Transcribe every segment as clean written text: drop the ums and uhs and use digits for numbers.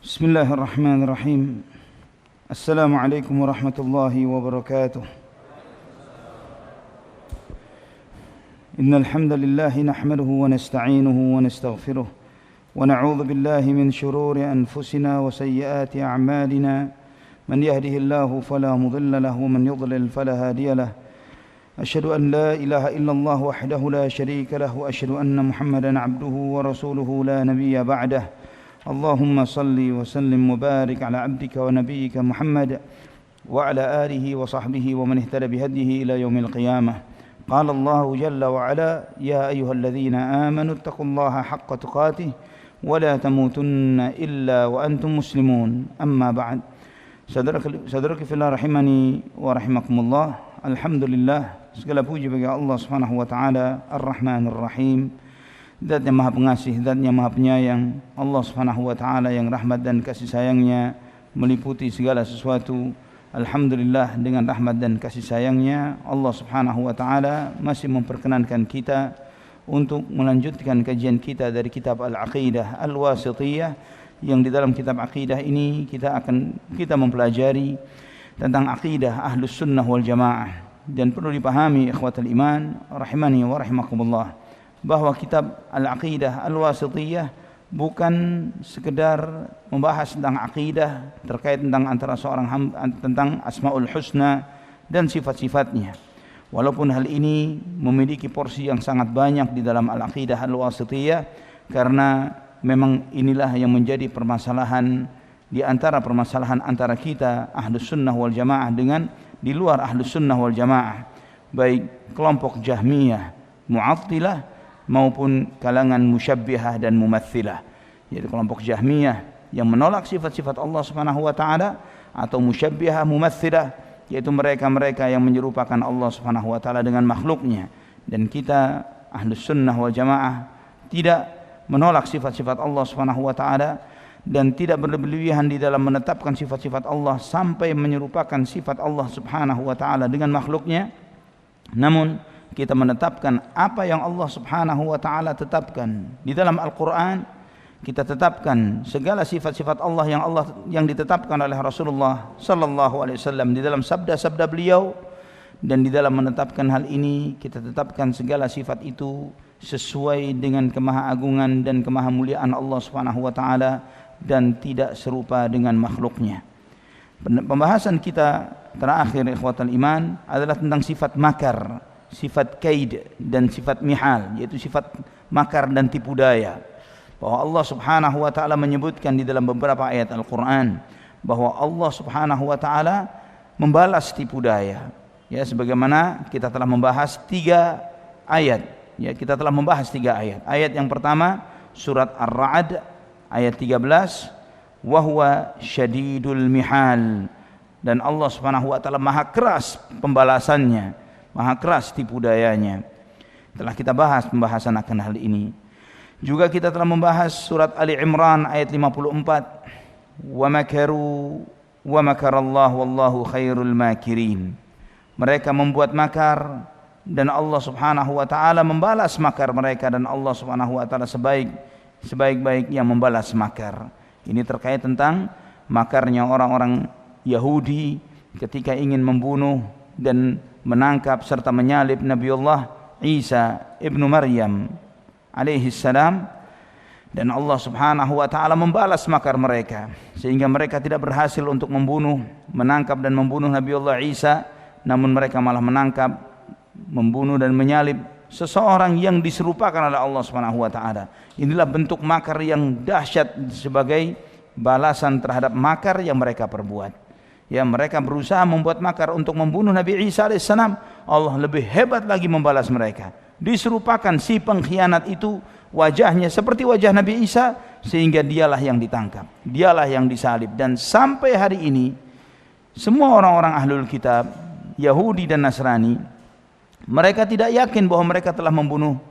بسم الله الرحمن الرحيم. السلام عليكم ورحمة الله وبركاته. إن الحمد لله نحمده ونستعينه ونستغفره ونعوذ بالله من شرور أنفسنا وسيئات أعمالنا. من يهده الله فلا مضل له ومن يضلل فلا هادي له. أشهد أن لا إله إلا الله وحده لا شريك له وأشهد أن محمدا عبده ورسوله لا نبي بعده. اللهم صل وسلم وبارك على عبدك ونبيك محمد وعلى آله وصحبه ومن اهتدى بهديه إلى يوم القيامة. قال الله جل وعلا: يا أيها الذين آمنوا اتقوا الله حق تقاته ولا تموتن إلا وأنتم مسلمون. أما بعد. Saudaraku fillah rahimani wa rahimakumullah. Alhamdulillah, segala puji bagi Allah Subhanahu wa taala Ar-Rahmanir Rahim, Zat yang Maha Pengasih, Zat yang Maha Penyayang. Allah Subhanahu wa taala yang rahmat dan kasih sayangnya meliputi segala sesuatu. Alhamdulillah, dengan rahmat dan kasih sayangnya Allah Subhanahu wa taala masih memperkenankan kita untuk melanjutkan kajian kita dari kitab Al-Aqidah Al-Wasithiyah, yang di dalam kitab akidah ini kita mempelajari tentang akidah Ahlus Sunnah wal Jamaah. Dan perlu dipahami ikhwatul iman rahimani wa rahimakumullah, bahwa kitab Al-Aqidah Al-Wasithiyah bukan sekedar membahas tentang akidah terkait tentang antara seorang hamba, tentang Asmaul Husna dan sifat-sifatnya. Walaupun hal ini memiliki porsi yang sangat banyak di dalam Al-Aqidah Al-Wasithiyah, karena memang inilah yang menjadi permasalahan di antara permasalahan antara kita Ahlus Sunnah wal Jamaah dengan di luar Ahlus Sunnah wal Jamaah, baik kelompok Jahmiyah, Mu'attilah maupun kalangan Musyabbihah dan Mumatsilah. Yaitu kelompok Jahmiyah yang menolak sifat-sifat Allah Subhanahu wa taala, atau Musyabbihah, Mumatsilah, yaitu mereka-mereka yang menyerupakan Allah Subhanahu wa taala dengan makhluknya. Dan kita Ahlus Sunnah wal Jamaah tidak menolak sifat-sifat Allah Subhanahu wa taala dan tidak berlebihan di dalam menetapkan sifat-sifat Allah sampai menyerupakan sifat Allah Subhanahu wa taala dengan makhluknya. Namun kita menetapkan apa yang Allah Subhanahu wa taala tetapkan di dalam Al-Qur'an. Kita tetapkan segala sifat-sifat Allah yang ditetapkan oleh Rasulullah sallallahu alaihi wasallam di dalam sabda-sabda beliau. Dan di dalam menetapkan hal ini, kita tetapkan segala sifat itu sesuai dengan kemahaagungan dan kemahamuliaan Allah Subhanahu wa taala dan tidak serupa dengan makhluknya. Pembahasan kita terakhir ikhwatal iman adalah tentang sifat makar, sifat kaid dan sifat mihal, yaitu sifat makar dan tipu daya. Bahwa Allah Subhanahu wa taala menyebutkan di dalam beberapa ayat Al-Qur'an bahwa Allah Subhanahu wa taala membalas tipu daya. Ya, sebagaimana kita telah membahas 3 ayat. Ya, kita telah membahas 3 ayat. Ayat yang pertama surat Ar-Ra'd ayat 13, wa huwa syadidul mihal. Dan Allah Subhanahu wa taala maha keras pembalasannya, maha keras tipu dayanya. Telah kita bahas pembahasan akan hal ini. Juga kita telah membahas surat Ali Imran ayat 54, wa makaru wa makarallahu wallahu khairul makirin. Mereka membuat makar dan Allah Subhanahu wa taala membalas makar mereka, dan Allah Subhanahu wa taala sebaik-baik yang membalas makar. Ini terkait tentang makarnya orang-orang Yahudi ketika ingin membunuh dan menangkap serta menyalib Nabiullah Isa ibnu Maryam alaihi salam. Dan Allah Subhanahu wa taala membalas makar mereka sehingga mereka tidak berhasil untuk menangkap dan membunuh Nabiullah Isa. Namun mereka malah menangkap, membunuh dan menyalib seseorang yang diserupakan oleh Allah Subhanahu wa taala. Inilah bentuk makar yang dahsyat sebagai balasan terhadap makar yang mereka perbuat. Ya, mereka berusaha membuat makar untuk membunuh Nabi Isa alaihissalam. Allah lebih hebat lagi membalas mereka. Diserupakan si pengkhianat itu wajahnya seperti wajah Nabi Isa, sehingga dialah yang ditangkap, dialah yang disalib. Dan sampai hari ini semua orang-orang ahlul kitab Yahudi dan Nasrani, mereka tidak yakin bahwa mereka telah membunuh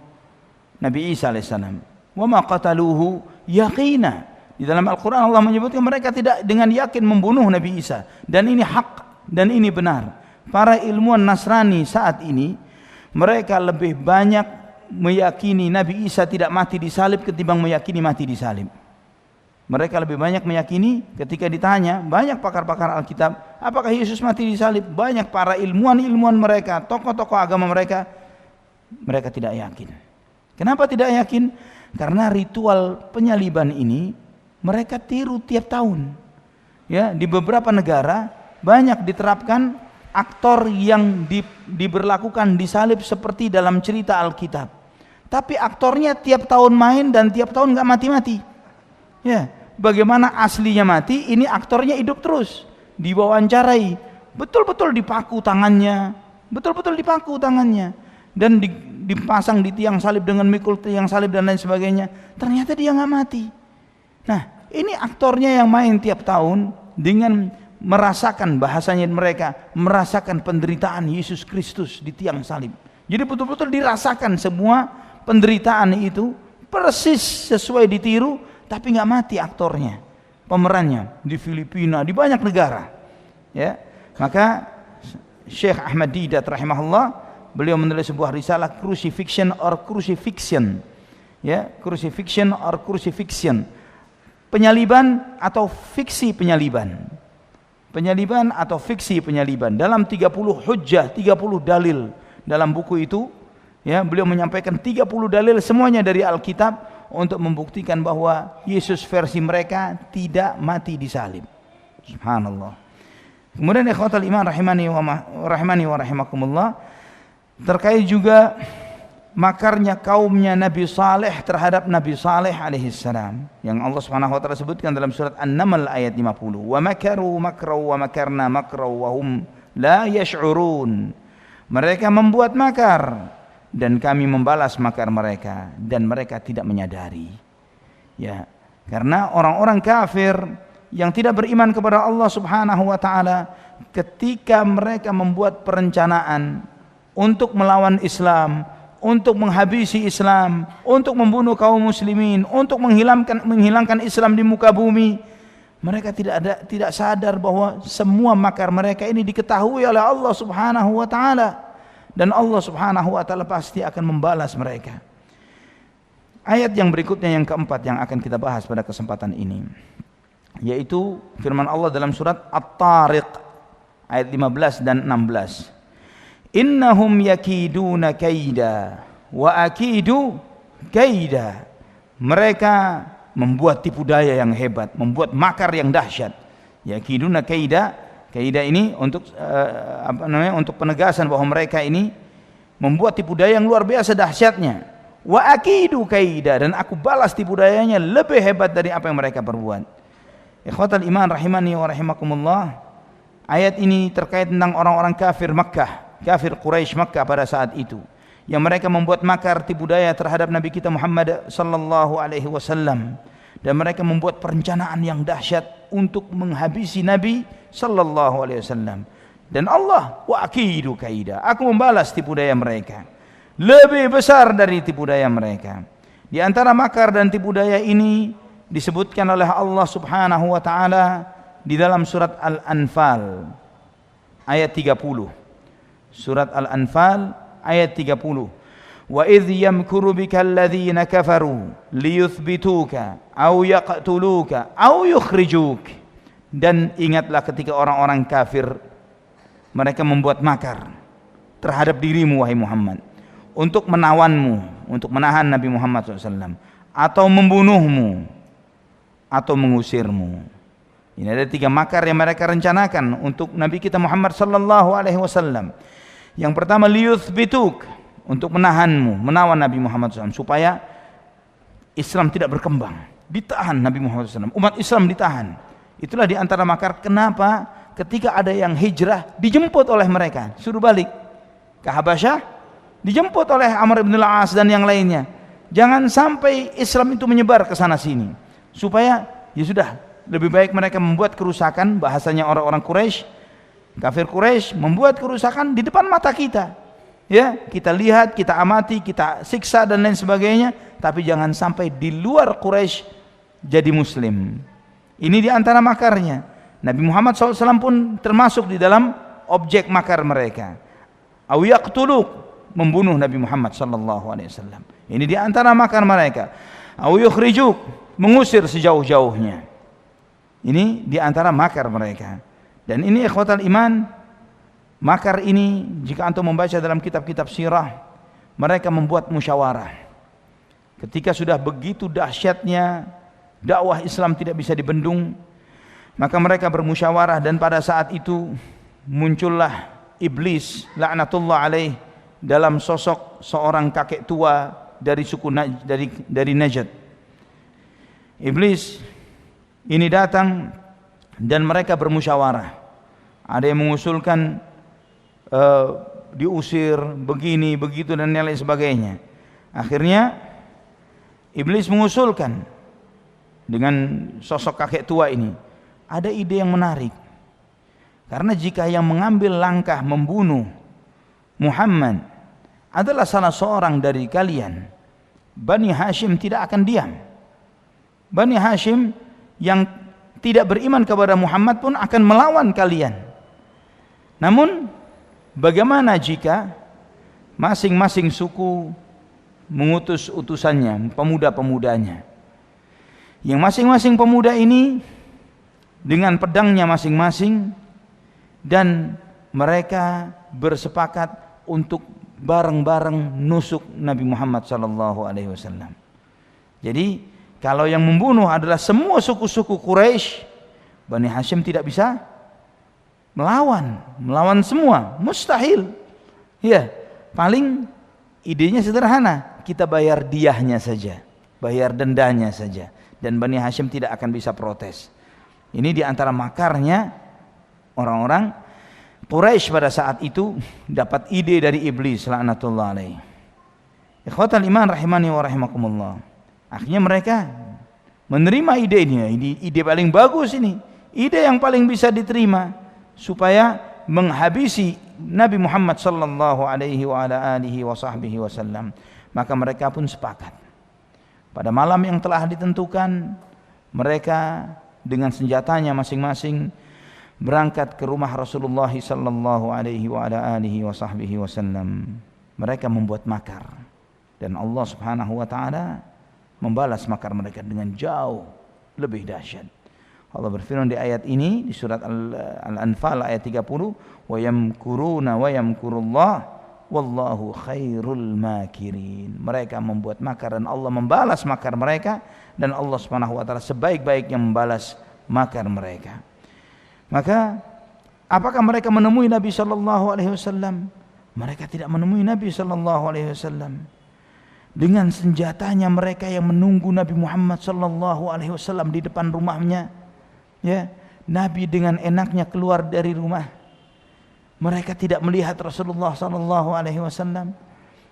Nabi Isa alaihissalam. Wa ma qataluhu yaqina. Di dalam Al-Quran Allah menyebutkan mereka tidak dengan yakin membunuh Nabi Isa. Dan ini hak dan ini benar. Para ilmuwan Nasrani saat ini, mereka lebih banyak meyakini Nabi Isa tidak mati disalib ketimbang meyakini mati disalib. Mereka lebih banyak meyakini ketika ditanya, banyak pakar-pakar Alkitab, apakah Yesus mati disalib? Banyak para ilmuwan mereka, tokoh-tokoh agama mereka tidak yakin. Kenapa tidak yakin? Karena ritual penyaliban ini mereka tiru tiap tahun. Ya, di beberapa negara banyak diterapkan aktor yang diberlakukan disalib seperti dalam cerita Alkitab. Tapi aktornya tiap tahun main dan tiap tahun nggak mati-mati. Ya, bagaimana aslinya mati, ini aktornya hidup terus, diwawancarai, betul-betul dipaku tangannya, dan dipasang di tiang salib dengan mikul tiang salib dan lain sebagainya. Ternyata dia nggak mati. Nah, ini aktornya yang main tiap tahun dengan merasakan, bahasanya mereka merasakan penderitaan Yesus Kristus di tiang salib. Jadi betul-betul dirasakan semua penderitaan itu, persis sesuai ditiru. Tapi nggak mati aktornya, pemerannya di Filipina, di banyak negara. Ya, maka Syekh Ahmad Didat rahimahullah, beliau menulis sebuah risalah Crucifixion or Crucifixion. Ya, Crucifixion or Crucifixion. Penyaliban atau fiksi penyaliban. Penyaliban atau fiksi penyaliban. Dalam 30 hujjah, 30 dalil dalam buku itu, ya, beliau menyampaikan 30 dalil semuanya dari Alkitab untuk membuktikan bahwa Yesus versi mereka tidak mati disalib. Subhanallah. Kemudian ikhwatal iman rahimani wa rahimakumullah, terkait juga makarnya kaumnya Nabi Saleh terhadap Nabi Saleh alaihi salam yang Allah Subhanahu wa taala sebutkan dalam surat An-Naml ayat 50. Wa makaru makra wa makarna makra wa hum la yash'urun. Mereka membuat makar dan kami membalas makar mereka dan mereka tidak menyadari. Ya, karena orang-orang kafir yang tidak beriman kepada Allah Subhanahu wa taala, ketika mereka membuat perencanaan untuk melawan Islam, untuk menghabisi Islam, untuk membunuh kaum muslimin, untuk menghilangkan Islam di muka bumi, mereka tidak sadar bahwa semua makar mereka ini diketahui oleh Allah Subhanahu wa taala. Dan Allah Subhanahu wa taala pasti akan membalas mereka. Ayat yang berikutnya, yang keempat yang akan kita bahas pada kesempatan ini, yaitu firman Allah dalam surat At-Tariq ayat 15 dan 16. Innahum yakiduna kaida wa akidu kaida. Mereka membuat tipu daya yang hebat, membuat makar yang dahsyat. Yakiduna kaida. Kaidah ini untuk untuk penegasan bahwa mereka ini membuat tipu daya yang luar biasa dahsyatnya. Wa akidu kaida, dan aku balas tipu dayanya lebih hebat dari apa yang mereka perbuat. Ikhwatal iman rahimani wa rahimakumullah. Ayat ini terkait tentang orang-orang kafir Makkah, kafir Quraisy Makkah pada saat itu, yang mereka membuat makar tipu daya terhadap Nabi kita Muhammad sallallahu alaihi wasallam, dan mereka membuat perencanaan yang dahsyat untuk menghabisi Nabi sallallahu alaihi wasallam. Dan Allah, wa akidu kaida, aku membalas tipu daya mereka lebih besar dari tipu daya mereka. Di antara makar dan tipu daya ini disebutkan oleh Allah Subhanahu wa taala di dalam surat Al-Anfal ayat 30. Surat Al-Anfal ayat 30. Wa idh yamkuru bika alladhina kafaru liyuthbituka aw yaqtuluka aw yukhrijuk. Dan ingatlah ketika orang-orang kafir mereka membuat makar terhadap dirimu wahai Muhammad, untuk menawanmu, untuk menahan Nabi Muhammad SAW, atau membunuhmu atau mengusirmu. Ini ada 3 makar yang mereka rencanakan untuk Nabi kita Muhammad sallallahu alaihi wasallam. Yang pertama, liyuthbituk, untuk menahanmu, menawan Nabi Muhammad SAW supaya Islam tidak berkembang. Ditahan Nabi Muhammad SAW, umat Islam ditahan. Itulah di antara makar kenapa ketika ada yang hijrah dijemput oleh mereka, suruh balik ke Habasyah, dijemput oleh Amr bin al-As dan yang lainnya. Jangan sampai Islam itu menyebar ke sana sini, supaya ya sudah, lebih baik mereka membuat kerusakan, bahasanya orang-orang Quraisy, kafir Quraisy membuat kerusakan di depan mata kita. Ya, kita lihat, kita amati, kita siksa dan lain sebagainya, tapi jangan sampai di luar Quraisy jadi muslim. Ini di antara makarnya. Nabi Muhammad SAW pun termasuk di dalam objek makar mereka. Aw yaqtuluk, membunuh Nabi Muhammad SAW. Ini di antara makar mereka. Aw yukhrijuk, mengusir sejauh-jauhnya. Ini di antara makar mereka. Dan ini ikhwatal iman, makar ini jika antum membaca dalam kitab-kitab sirah, mereka membuat musyawarah. Ketika sudah begitu dahsyatnya dakwah Islam tidak bisa dibendung, maka mereka bermusyawarah, dan pada saat itu muncullah iblis laknatullah alaih dalam sosok seorang kakek tua dari suku dari Najd. Iblis ini datang dan mereka bermusyawarah. Ada yang mengusulkan diusir begini begitu dan lain sebagainya. Akhirnya iblis mengusulkan dengan sosok kakek tua ini, ada ide yang menarik. Karena jika yang mengambil langkah membunuh Muhammad adalah salah seorang dari kalian, Bani Hashim tidak akan diam. Bani Hashim yang tidak beriman kepada Muhammad pun akan melawan kalian. Namun bagaimana jika masing-masing suku mengutus utusannya, pemuda-pemudanya, yang masing-masing pemuda ini dengan pedangnya masing-masing, dan mereka bersepakat untuk bareng-bareng nusuk Nabi Muhammad SAW. Jadi kalau yang membunuh adalah semua suku-suku Quraisy, Bani Hashim tidak bisa melawan semua, mustahil. Ya, paling idenya sederhana, kita bayar diyahnya saja, bayar dendanya saja, dan Bani Hashim tidak akan bisa protes. Ini di antara makarnya orang-orang Quraisy pada saat itu, dapat ide dari iblis laknatullah alaih. Ikhwatal iman rahimani wa rahimakumullah. Akhirnya mereka menerima ide ini, ide paling bagus ini, ide yang paling bisa diterima supaya menghabisi Nabi Muhammad sallallahu alaihi wa ala alihi wa sahbihi wasallam. Maka mereka pun sepakat. Pada malam yang telah ditentukan, mereka dengan senjatanya masing-masing berangkat ke rumah Rasulullah sallallahu alaihi wa ala alihi wa sahbihi wasallam. Mereka membuat makar, dan Allah Subhanahu wa taala membalas makar mereka dengan jauh lebih dahsyat. Allah berfirman di ayat ini di surat Al-Anfal ayat 30, wa yamkuruna wa yamkurullah wallahu khairul makirin. Mereka membuat makar dan Allah membalas makar mereka, dan Allah Subhanahu wa taala sebaik-baik yang membalas makar mereka. Maka apakah mereka menemui Nabi sallallahu alaihi wasallam? Mereka tidak menemui Nabi sallallahu alaihi wasallam. Dengan senjatanya mereka yang menunggu Nabi Muhammad sallallahu alaihi wasallam di depan rumahnya. Ya, Nabi dengan enaknya keluar dari rumah. Mereka tidak melihat Rasulullah sallallahu alaihi wasallam.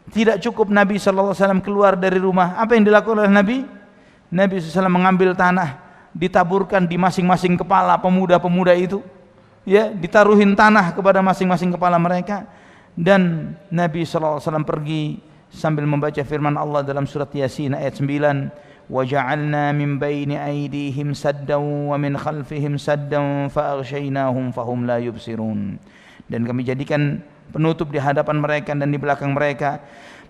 Tidak cukup Nabi sallallahu alaihi wasallam keluar dari rumah. Apa yang dilakukan oleh Nabi? Nabi sallallahu alaihi wasallam mengambil tanah, ditaburkan di masing-masing kepala pemuda-pemuda itu, ya, ditaruhin tanah kepada masing-masing kepala mereka, dan Nabi sallallahu alaihi wasallam pergi sambil membaca firman Allah dalam surat Yasin ayat 9, wa ja'alna min baini aydihim saddan wa min khalfihim saddan fa aghshaynahum fahum la yubsirun. Dan kami jadikan penutup di hadapan mereka dan di belakang mereka,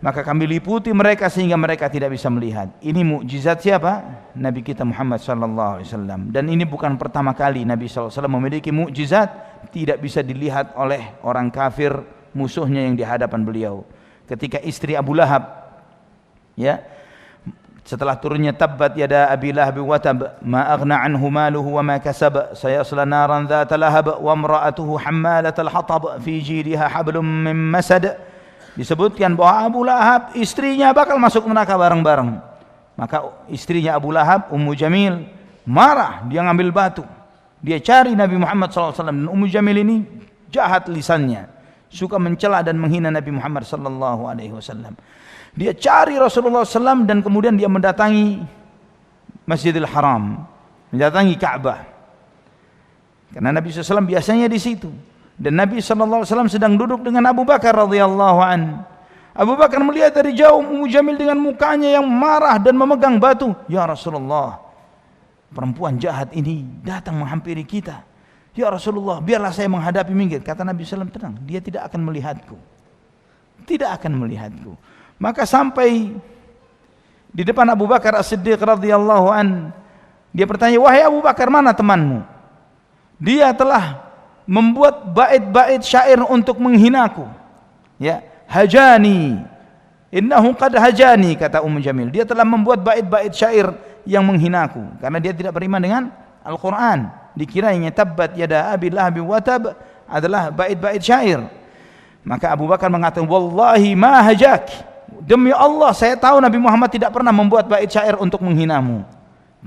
maka kami liputi mereka sehingga mereka tidak bisa melihat. Ini mukjizat siapa? Nabi kita Muhammad sallallahu alaihi wasallam. Dan ini bukan pertama kali Nabi sallallahu alaihi wasallam memiliki mukjizat tidak bisa dilihat oleh orang kafir musuhnya yang di hadapan beliau. Ketika istri Abu Lahab, ya, setelah turunnya tabbat yada abi lahab wa tab ma aghna anhu maluhu wa ma kasab sayasla naran dhata lahab wa imra'atuhu hammalatal hatab fi jidha hablum min masad, disebutkan bahwa Abu Lahab istrinya bakal masuk neraka bareng-bareng. Maka istrinya Abu Lahab, Ummu Jamil, marah, dia ngambil batu, dia cari Nabi Muhammad SAW. Dan Ummu Jamil ini jahat lisannya, suka mencela dan menghina Nabi Muhammad SAW. Dia cari Rasulullah SAW dan kemudian dia mendatangi Masjidil Haram, mendatangi Ka'bah, karena Nabi SAW biasanya di situ. Dan Nabi SAW sedang duduk dengan Abu Bakar radhiyallahu an. Abu Bakar melihat dari jauh Ummu Jamil dengan mukanya yang marah dan memegang batu. Ya Rasulullah, perempuan jahat ini datang menghampiri kita. Ya Rasulullah, biarlah saya menghadapi minggir. Kata Nabi SAW, tenang, dia tidak akan melihatku. Tidak akan melihatku. Maka sampai di depan Abu Bakar As-Siddiq radhiyallahu an. Dia bertanya, "Wahai Abu Bakar, mana temanmu? Dia telah membuat bait-bait syair untuk menghinaku." Ya, hajani. Innahu qad hajani, kata Ummu Jamil. Dia telah membuat bait-bait syair yang menghinaku karena dia tidak beriman dengan Al-Qur'an. Dikiranya tabbat yada abi lahab wa tab adalah bait-bait syair. Maka Abu Bakar mengatakan, "Wallahi ma hajak." Demi Allah, saya tahu Nabi Muhammad tidak pernah membuat bait syair untuk menghinamu.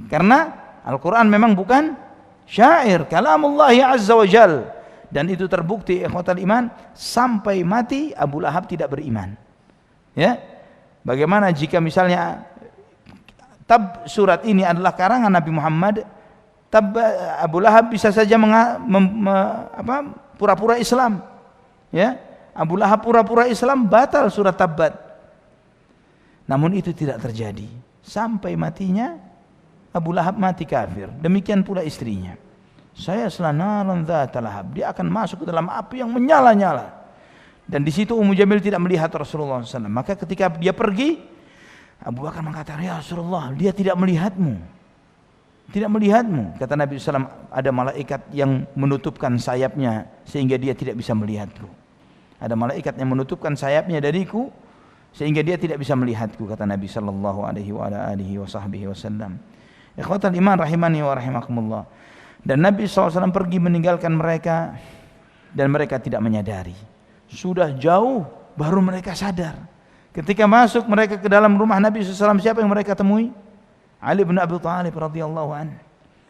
Karena Al-Qur'an memang bukan syair, kalamullah azza wa jal. Dan itu terbukti ikhwatal iman, sampai mati Abu Lahab tidak beriman. Ya. Bagaimana jika misalnya surat ini adalah karangan Nabi Muhammad, Abu Lahab bisa saja pura-pura Islam. Ya. Abu Lahab pura-pura Islam, batal surat Tabbat. Namun itu tidak terjadi. Sampai matinya Abu Lahab mati kafir. Demikian pula istrinya. Saya selanaran dzata lahab. Dia akan masuk ke dalam api yang menyala-nyala. Dan di situ Ummu Jamil tidak melihat Rasulullah SAW. Maka ketika dia pergi, Abu Bakar mengatakan, "Ya Rasulullah, dia tidak melihatmu. Tidak melihatmu." Kata Nabi SAW, "Ada malaikat yang menutupkan sayapnya sehingga dia tidak bisa melihatku. Ada malaikat yang menutupkan sayapnya dariku sehingga dia tidak bisa melihatku," kata Nabi sallallahu alaihi wasallam. Ikhwatal iman rahimani wa rahimakumullah. Dan Nabi SAW pergi meninggalkan mereka dan mereka tidak menyadari. Sudah jauh baru mereka sadar. Ketika masuk mereka ke dalam rumah Nabi SAW, siapa yang mereka temui? Ali bin Abi Thalib radhiyallahu an.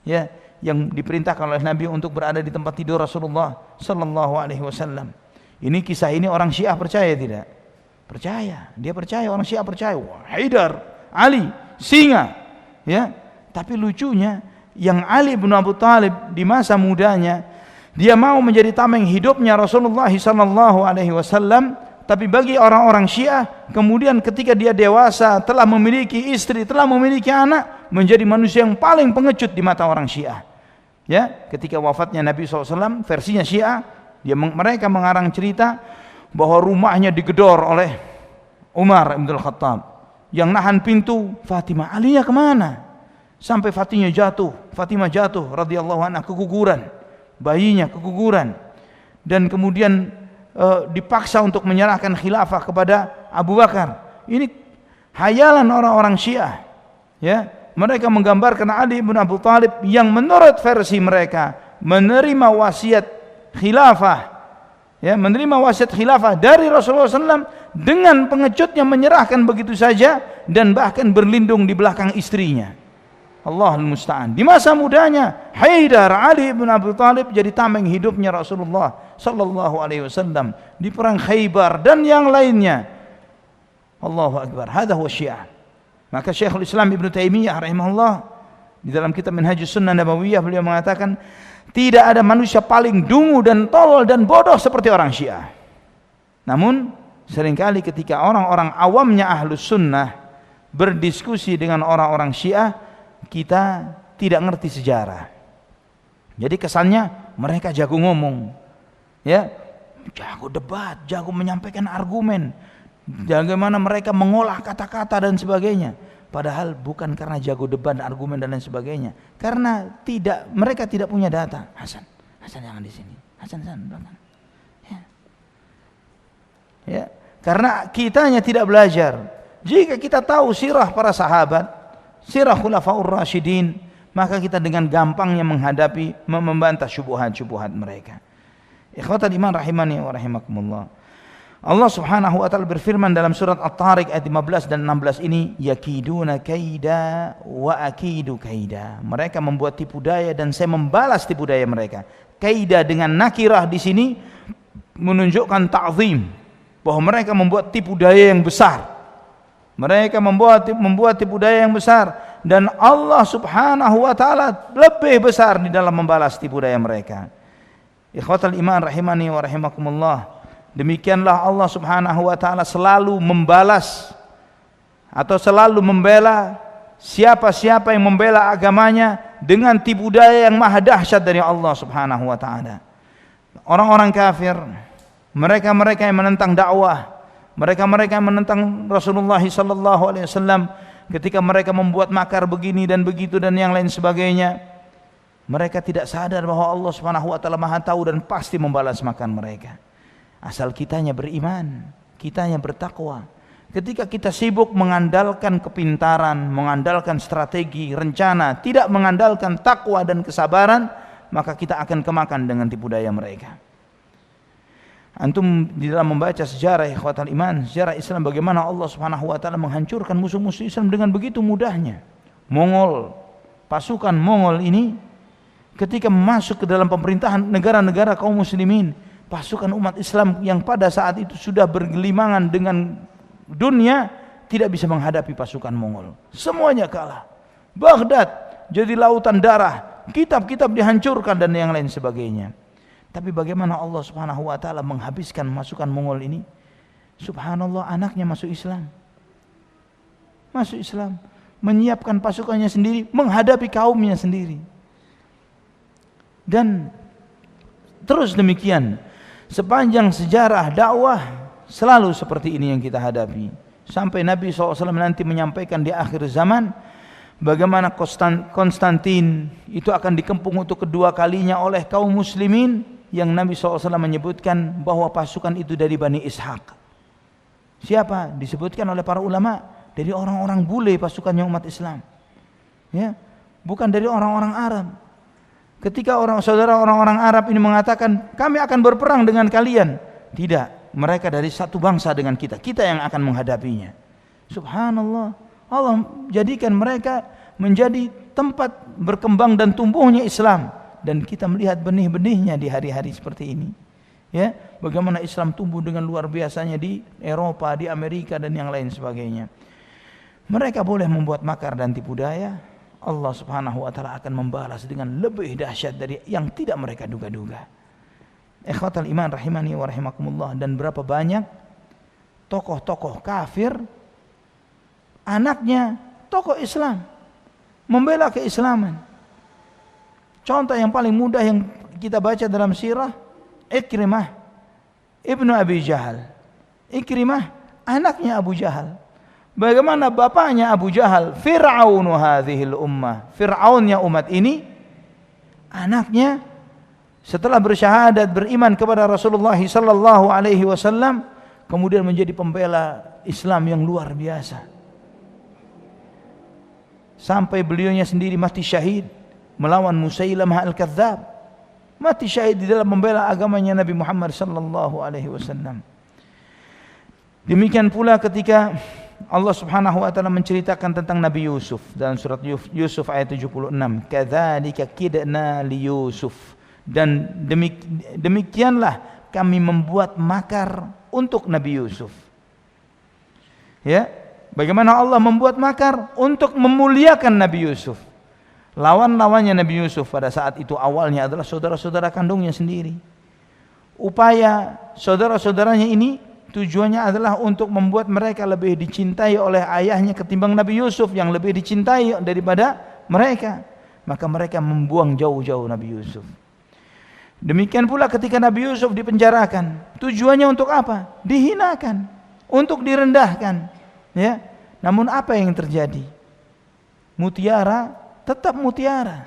Ya, yang diperintahkan oleh Nabi untuk berada di tempat tidur Rasulullah sallallahu alaihi wasallam. Ini kisah ini orang Syiah percaya tidak? Percaya. Dia percaya, orang Syiah percaya. Wah, Haidar, Ali, singa. Ya. Tapi lucunya, yang Ali bin Abi Thalib di masa mudanya, dia mau menjadi tameng hidupnya Rasulullah sallallahu alaihi wasallam, tapi bagi orang-orang Syiah, kemudian ketika dia dewasa, telah memiliki istri, telah memiliki anak, menjadi manusia yang paling pengecut di mata orang Syiah. Ya, ketika wafatnya Nabi SAW, versinya Syiah, mereka mengarang cerita bahwa rumahnya digedor oleh Umar bin Khattab, yang nahan pintu Fatimah. Alinya kemana? Sampai Fatimah jatuh radhiyallahu anha keguguran, bayinya keguguran, dan kemudian dipaksa untuk menyerahkan khilafah kepada Abu Bakar. Ini hayalan orang-orang Syiah. Ya, mereka menggambarkan Ali bin Abi Thalib yang menurut versi mereka menerima wasiat khilafah, ya, menerima wasiat khilafah dari Rasulullah SAW dengan pengecutnya menyerahkan begitu saja dan bahkan berlindung di belakang istrinya. Allahul musta'an. Di masa mudanya Haidar Ali bin Abi Thalib jadi tameng hidupnya Rasulullah sallallahu alaihi wasallam di perang Khaybar dan yang lainnya. Allahu akbar. Hadza huwa Syiah. Maka Syekhul Islam Ibnu Taimiyah rahimahullah di dalam kitab Minhajus Sunnah Nabawiyah beliau mengatakan, tidak ada manusia paling dungu dan tolol dan bodoh seperti orang Syiah. Namun seringkali ketika orang-orang awamnya Ahlus Sunnah berdiskusi dengan orang-orang Syiah, kita tidak ngerti sejarah. Jadi kesannya mereka jago ngomong, ya, jago debat, jago menyampaikan argumen, bagaimana mereka mengolah kata-kata dan sebagainya. Padahal bukan karena jago debat, argumen dan lain sebagainya, karena mereka tidak punya data. Hasan jangan di sini, Hasan belakang. Ya, karena kitanya tidak belajar. Jika kita tahu sirah para sahabat, sirah khulafaur rasyidin, maka kita dengan gampangnya membantah syubhat-syubhat mereka. Ikhwatal iman rahimani wa rahimakumullah. Allah Subhanahu wa taala berfirman dalam surat At-Tariq ayat 15 dan 16 ini, yakiduna kaida wa akidu kaida. Mereka membuat tipu daya dan saya membalas tipu daya mereka. Kaida dengan nakirah di sini menunjukkan ta'zim, bahwa mereka membuat tipu daya yang besar. Mereka membuat tipu daya yang besar, dan Allah Subhanahu wa taala lebih besar di dalam membalas tipu daya mereka. Ikhwatal iman rahimani wa rahimakumullah. Demikianlah Allah Subhanahu wa taala selalu membalas atau selalu membela siapa-siapa yang membela agamanya dengan tipu daya yang maha dahsyat dari Allah Subhanahu wa taala. Orang-orang kafir, mereka-mereka yang menentang dakwah, mereka-mereka yang menentang Rasulullah sallallahu alaihi wasallam, ketika mereka membuat makar begini dan begitu dan yang lain sebagainya, mereka tidak sadar bahwa Allah Subhanahu wa taala Maha tahu dan pasti membalas makar mereka. Asal kitanya beriman, kitanya bertakwa. Ketika kita sibuk mengandalkan kepintaran, mengandalkan strategi, rencana, tidak mengandalkan takwa dan kesabaran, maka kita akan kemakan dengan tipu daya mereka. Antum di dalam membaca sejarah ikhwatal iman, sejarah Islam, bagaimana Allah Subhanahu wa taala menghancurkan musuh-musuh Islam dengan begitu mudahnya. Mongol, pasukan Mongol ini ketika masuk ke dalam pemerintahan negara-negara kaum muslimin, pasukan umat Islam yang pada saat itu sudah bergelimangan dengan dunia tidak bisa menghadapi pasukan Mongol. Semuanya kalah. Baghdad jadi lautan darah, kitab-kitab dihancurkan dan yang lain sebagainya. Tapi bagaimana Allah Subhanahu wa taala menghabiskan pasukan Mongol ini? Subhanallah, anaknya masuk Islam. Masuk Islam, menyiapkan pasukannya sendiri menghadapi kaumnya sendiri. Dan terus demikian sepanjang sejarah dakwah selalu seperti ini yang kita hadapi. Sampai Nabi SAW nanti menyampaikan di akhir zaman bagaimana Konstantin itu akan dikepung untuk kedua kalinya oleh kaum muslimin, yang Nabi SAW menyebutkan bahwa pasukan itu dari Bani Ishaq. Siapa? Disebutkan oleh para ulama dari orang-orang bule pasukannya umat Islam. Ya, bukan dari orang-orang Arab. Ketika orang-orang Arab ini mengatakan kami akan berperang dengan kalian, tidak, mereka dari satu bangsa dengan kita yang akan menghadapinya. Subhanallah, Allah jadikan mereka menjadi tempat berkembang dan tumbuhnya Islam. Dan kita melihat benih-benihnya di hari-hari seperti ini. Ya, bagaimana Islam tumbuh dengan luar biasanya di Eropa, di Amerika dan yang lain sebagainya. Mereka boleh membuat makar dan tipu daya, Allah Subhanahu wa taala akan membalas dengan lebih dahsyat dari yang tidak mereka duga-duga. Ikhwatal iman rahimani wa rahimakumullah, dan berapa banyak tokoh-tokoh kafir anaknya tokoh Islam membela keislaman. Contoh yang paling mudah yang kita baca dalam sirah, Ikrimah ibnu Abi Jahal. Ikrimah anaknya Abu Jahal. Bagaimana bapaknya Abu Jahal? Fir'aunu hadhil ummah. Fir'aunnya umat ini, anaknya setelah bersyahadat beriman kepada Rasulullah sallallahu alaihi wasallam, kemudian menjadi pembela Islam yang luar biasa. Sampai beliaunya sendiri mati syahid melawan Musailamah al-Kadzdzab, mati syahid di dalam membela agamanya Nabi Muhammad sallallahu alaihi wasallam. Demikian pula ketika Allah Subhanahu wa taala menceritakan tentang Nabi Yusuf dalam surat Yusuf ayat 76, kadzalika kidna li Yusuf, dan demikianlah kami membuat makar untuk Nabi Yusuf. Ya, bagaimana Allah membuat makar untuk memuliakan Nabi Yusuf. Lawan-lawannya Nabi Yusuf pada saat itu awalnya adalah saudara-saudara kandungnya sendiri. Upaya saudara-saudaranya ini tujuannya adalah untuk membuat mereka lebih dicintai oleh ayahnya ketimbang Nabi Yusuf yang lebih dicintai daripada mereka. Maka mereka membuang jauh-jauh Nabi Yusuf. Demikian pula ketika Nabi Yusuf dipenjarakan, tujuannya untuk apa? Dihinakan, untuk direndahkan. Ya, namun apa yang terjadi? Mutiara tetap mutiara,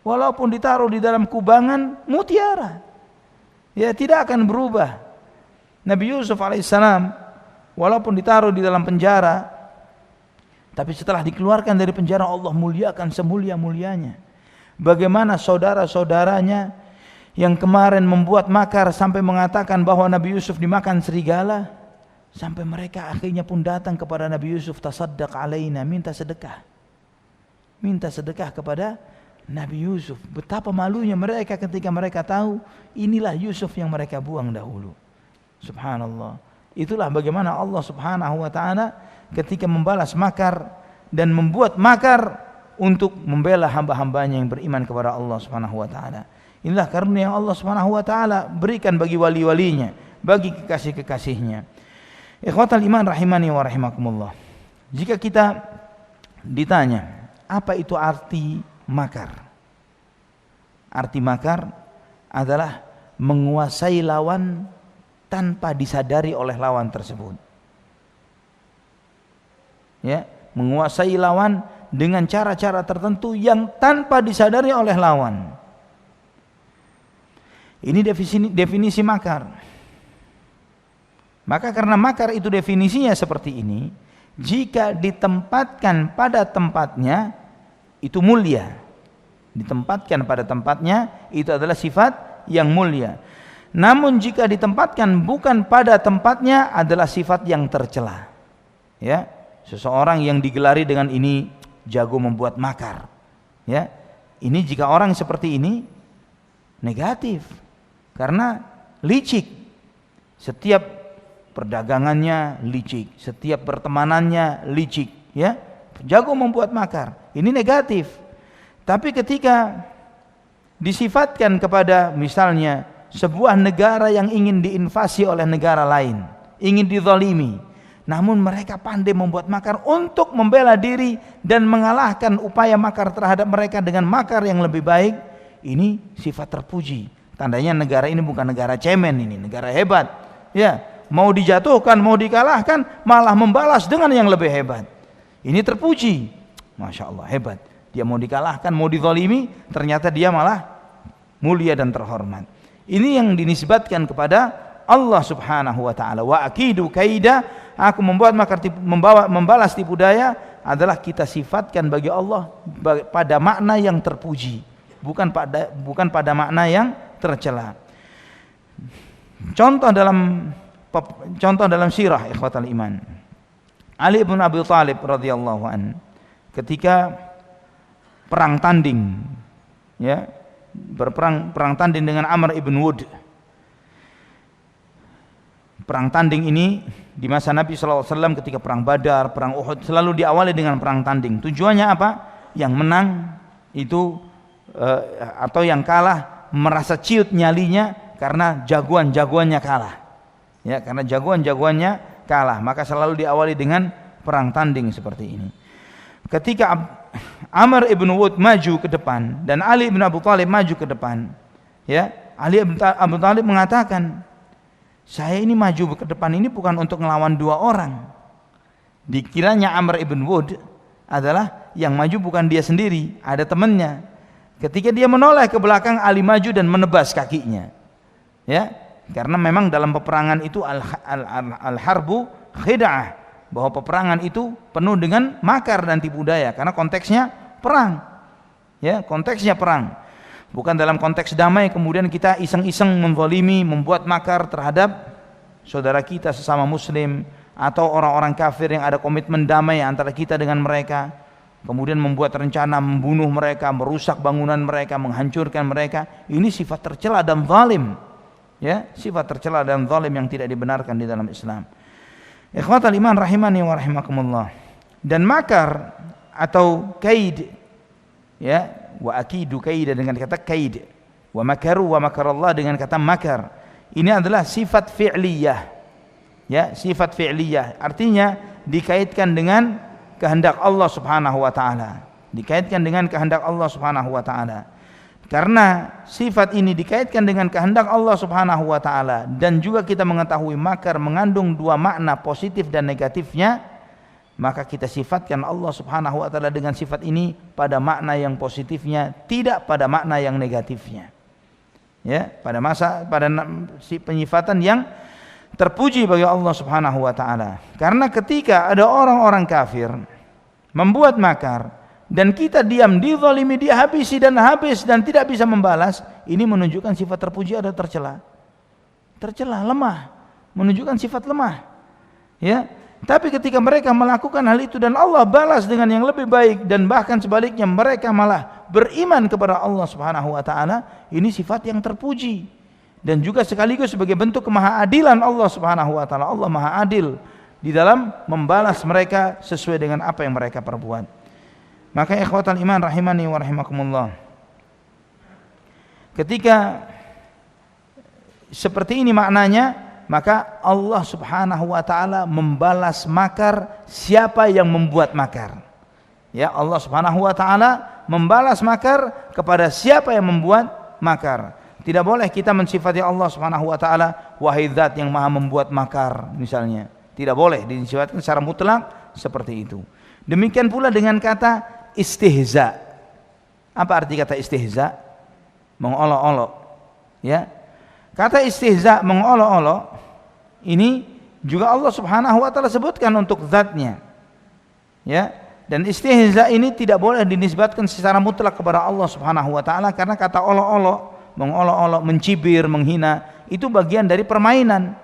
walaupun ditaruh di dalam kubangan mutiara, ya tidak akan berubah. Nabi Yusuf alaihissalam walaupun ditaruh di dalam penjara, tapi setelah dikeluarkan dari penjara Allah muliakan semulia-mulianya. Bagaimana saudara-saudaranya yang kemarin membuat makar sampai mengatakan bahwa Nabi Yusuf dimakan serigala, sampai mereka akhirnya pun datang kepada Nabi Yusuf, tasaddaq alaina, minta sedekah. Minta sedekah kepada Nabi Yusuf. Betapa malunya mereka ketika mereka tahu inilah Yusuf yang mereka buang dahulu. Subhanallah. Itulah bagaimana Allah Subhanahu wa taala ketika membalas makar dan membuat makar untuk membela hamba-hambanya yang beriman kepada Allah Subhanahu wa taala. Inilah karunia yang Allah Subhanahu wa taala berikan bagi wali-walinya, bagi kekasih-kekasihnya. Ikhwatal iman rahimani wa rahimakumullah. Jika kita ditanya apa itu arti makar? Arti makar adalah menguasai lawan tanpa disadari oleh lawan tersebut. Ya, menguasai lawan dengan cara-cara tertentu yang tanpa disadari oleh lawan. Ini definisi makar. Maka karena makar itu definisinya seperti ini, jika ditempatkan pada tempatnya itu mulia. Ditempatkan pada tempatnya itu adalah sifat yang mulia. Namun jika ditempatkan bukan pada tempatnya adalah sifat yang tercela. Ya, seseorang yang digelari dengan ini jago membuat makar. Ya, ini jika orang seperti ini negatif karena licik. Setiap perdagangannya licik, setiap pertemanannya licik, ya, jago membuat makar. Ini negatif. Tapi ketika disifatkan kepada misalnya sebuah negara yang ingin diinvasi oleh negara lain, ingin dizalimi, namun mereka pandai membuat makar untuk membela diri dan mengalahkan upaya makar terhadap mereka dengan makar yang lebih baik, ini sifat terpuji. Tandanya negara ini bukan negara cemen, ini negara hebat. Ya, mau dijatuhkan, mau dikalahkan, malah membalas dengan yang lebih hebat. Ini terpuji. Masya Allah, hebat. Dia mau dikalahkan, mau dizalimi, ternyata dia malah mulia dan terhormat. Ini yang dinisbatkan kepada Allah Subhanahu wa taala. Wa akidu kaida, aku membuat makar, membalas tipu daya, adalah kita sifatkan bagi Allah pada makna yang terpuji, bukan pada makna yang tercela. Contoh dalam sirah ikhwatal iman, Ali bin Abi Thalib radhiyallahu an ketika perang tanding, ya, perang tanding dengan Amr ibn Wud. Perang tanding ini di masa Nabi SAW ketika perang Badar, perang Uhud selalu diawali dengan perang tanding. Tujuannya apa? Yang menang itu atau yang kalah merasa ciut nyalinya karena jagoannya kalah. Ya, karena jagoannya kalah, maka selalu diawali dengan perang tanding seperti ini. Ketika Amr ibn Wud maju ke depan dan Ali bin Abi Thalib maju ke depan, ya, Ali bin Abi Thalib mengatakan, saya ini maju ke depan ini bukan untuk melawan dua orang. Dikiranya Amr ibn Wud adalah yang maju bukan dia sendiri, ada temannya. Ketika dia menoleh ke belakang, Ali maju dan menebas kakinya. Ya, karena memang dalam peperangan itu al-harbu khid'ah, bahwa peperangan itu penuh dengan makar dan tipu daya karena konteksnya perang. Ya, konteksnya perang. Bukan dalam konteks damai kemudian kita iseng-iseng menzalimi, membuat makar terhadap saudara kita sesama muslim atau orang-orang kafir yang ada komitmen damai antara kita dengan mereka, kemudian membuat rencana membunuh mereka, merusak bangunan mereka, menghancurkan mereka. Ini sifat tercela dan zalim. Ya, sifat tercela dan zalim yang tidak dibenarkan di dalam Islam. Ikhwatal iman rahimani wa rahimakumullah. Dan makar atau kaid, ya, wa akidu kaida dengan kata kaid, wa makaru wa makarallah dengan kata makar. Ini adalah sifat fi'liyah. Ya, sifat fi'liyah artinya dikaitkan dengan kehendak Allah Subhanahu wa taala. Dikaitkan dengan kehendak Allah Subhanahu wa taala. Karena sifat ini dikaitkan dengan kehendak Allah Subhanahu wa taala dan juga kita mengetahui makar mengandung dua makna positif dan negatifnya, maka kita sifatkan Allah Subhanahu wa taala dengan sifat ini pada makna yang positifnya, tidak pada makna yang negatifnya. Ya, pada penyifatan yang terpuji bagi Allah Subhanahu wa taala. Karena ketika ada orang-orang kafir membuat makar dan kita diam, dizalimi, dia habis dan tidak bisa membalas, ini menunjukkan sifat terpuji atau tercela? Tercela, lemah, menunjukkan sifat lemah. Ya, tapi ketika mereka melakukan hal itu dan Allah balas dengan yang lebih baik dan bahkan sebaliknya mereka malah beriman kepada Allah Subhanahu wa taala, ini sifat yang terpuji dan juga sekaligus sebagai bentuk kemahaadilan Allah Subhanahu wa taala. Allah Maha Adil di dalam membalas mereka sesuai dengan apa yang mereka perbuat. Maka ikhwatal iman rahimani wa rahimakumullah, ketika seperti ini maknanya, maka Allah Subhanahu wa taala membalas makar siapa yang membuat makar. Ya, Allah Subhanahu wa taala membalas makar kepada siapa yang membuat makar. Tidak boleh kita mensifati Allah Subhanahu wa taala wahai zat yang maha membuat makar misalnya. Tidak boleh disifatkan secara mutlak seperti itu. Demikian pula dengan kata istihza. Apa arti kata istihza? Mengolok-olok. Ya. Kata istihza, mengolok-olok, ini juga Allah Subhanahu wa taala sebutkan untuk zatnya. Ya. Dan istihza ini tidak boleh dinisbatkan secara mutlak kepada Allah Subhanahu wa taala, karena kata olok-olok, mengolok-olok, mencibir, menghina, itu bagian dari permainan.